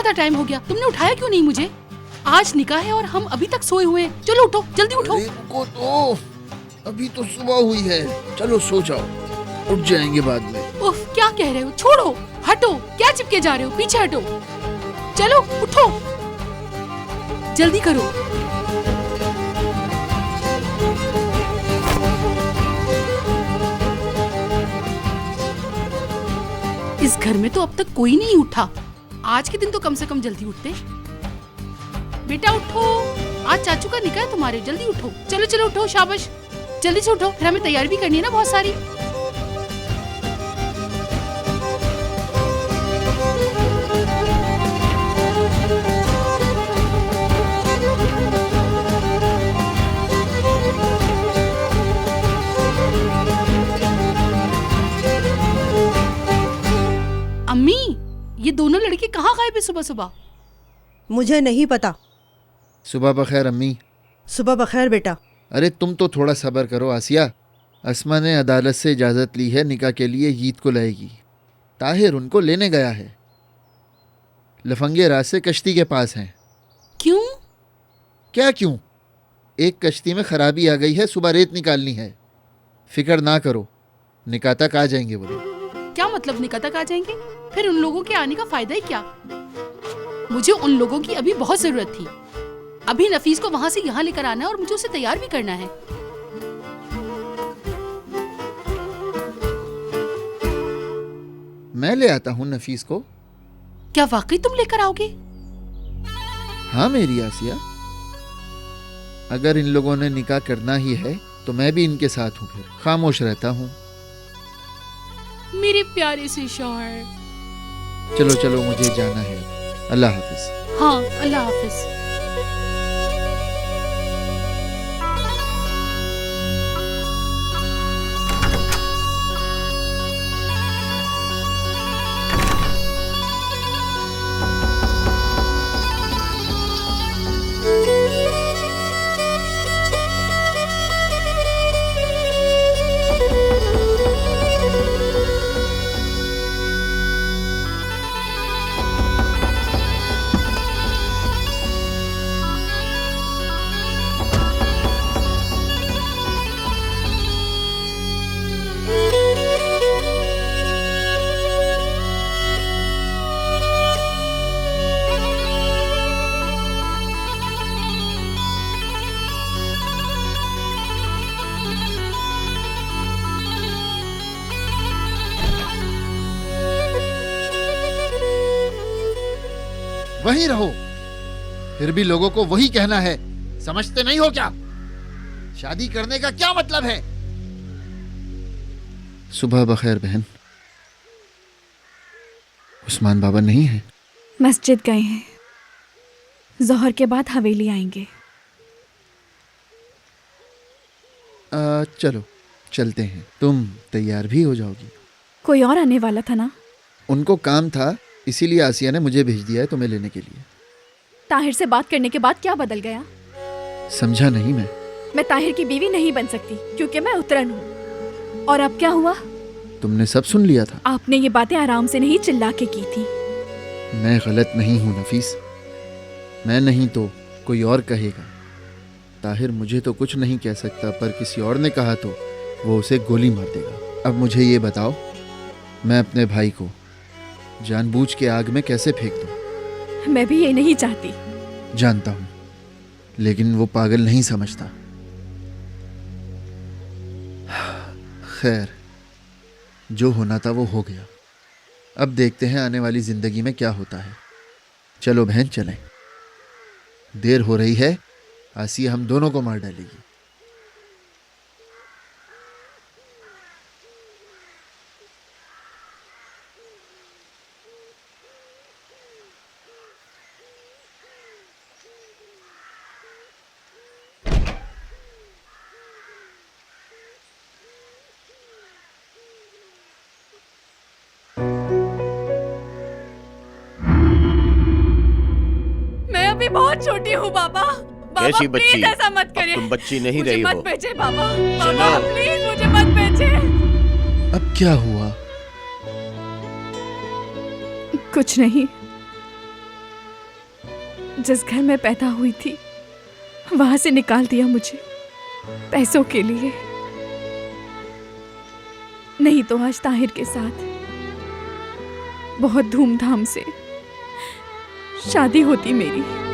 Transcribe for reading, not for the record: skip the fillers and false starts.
ज्यादा टाइम हो गया, तुमने उठाया क्यों नहीं मुझे? आज निकाह है और हम अभी तक सोए हुए हैं। चलो उठो, जल्दी उठो। अरे रुको तो, अभी तो सुबह हुई है। चलो सो जाओ, उठ जाएंगे बाद में। उफ, क्या कह रहे हो? छोड़ो, हटो, क्या चिपके जा रहे हो? पीछे हटो। चलो उठो, जल्दी करो। इस घर में तो अब तक कोई नहीं उठा। आज के दिन तो कम से कम जल्दी उठते। बेटा उठो, आज चाचू का निकाह है तुम्हारे, जल्दी उठो। चलो चलो उठो, शाबाश, जल्दी से उठो, फिर हमें तैयारी भी करनी है ना बहुत सारी। अम्मी, ये दोनों लड़के कहाँ गायब है सुबह सुबह? मुझे नहीं पता। सुबह बखैर अम्मी। सुबह बखैर बेटा। अरे तुम तो थोड़ा सब्र करो आसिया। अस्मा ने अदालत से इजाज़त ली है, निकाह के लिए ईद को लाएगी। ताहिर उनको लेने गया है। लफंगे रास्ते कश्ती के पास हैं। क्यों? क्या क्यों? एक कश्ती में खराबी आ गई है, सुबह रेत निकालनी है। फिक्र ना करो, निकाह तक आ जाएंगे वो लोग। क्या मतलब निकाह तक आ जाएंगे? फिर उन लोगों के आने का फायदा ही क्या? मुझे उन लोगों की अभी बहुत जरूरत थी। अभी नफीस को वहाँ से यहाँ लेकर आना है और मुझे उसे तैयार भी करना है। मैं ले आता हूँ नफीस को। क्या वाकई तुम लेकर आओगे? हाँ मेरी आसिया, अगर इन लोगों ने निकाह करना ही है तो मैं भी इनके साथ हूँ। फिर खामोश रहता हूँ। मेरे प्यारे से शौहर। चलो चलो, मुझे जाना है। अल्लाह हाफिज। हाँ, अल्लाह हाफिज। वहीं रहो। फिर भी लोगों को वही कहना है, समझते नहीं हो क्या? शादी करने का क्या मतलब है? सुबह बखैर बहन। उस्मान बाबा नहीं है? मस्जिद गए हैं, जोहर के बाद हवेली आएंगे। चलो चलते हैं। तुम तैयार भी हो जाओगी? कोई और आने वाला था ना? उनको काम था, इसीलिए आसिया ने मुझे भेज दिया है तुम्हें लेने के लिए। ताहिर से बात करने के बाद क्या बदल गया? समझा नहीं मैं। मैं ताहिर की बीवी नहीं बन सकती क्योंकि मैं उतरन हूँ। और अब क्या हुआ? तुमने सब सुन लिया था। आपने ये बातें आराम से नहीं चिल्ला के की थी। मैं गलत नहीं हूँ नफीस। मैं नहीं तो कोई और कहेगा। ताहिर मुझे तो कुछ नहीं कह सकता, पर किसी और ने कहा तो वो उसे गोली मार देगा। अब मुझे ये बताओ, मैं अपने भाई को जानबूझ के आग में कैसे फेंक दूं? मैं भी ये नहीं चाहती। जानता हूं, लेकिन वो पागल नहीं समझता। खैर, जो होना था वो हो गया। अब देखते हैं आने वाली जिंदगी में क्या होता है। चलो बहन चलें। देर हो रही है, आसिया हम दोनों को मार डालेगी। बहुत छोटी हूँ बाबा। कैसी बच्ची? प्लीज ऐसा मत करिए। तुम बच्ची नहीं रही मत हो। भेजे बाबा। चलो। बाबा प्लीज मुझे मत भेजे। अब क्या हुआ? कुछ नहीं। जिस घर में पैदा हुई थी वहां से निकाल दिया मुझे पैसों के लिए। नहीं तो आज ताहिर के साथ बहुत धूमधाम से शादी होती मेरी।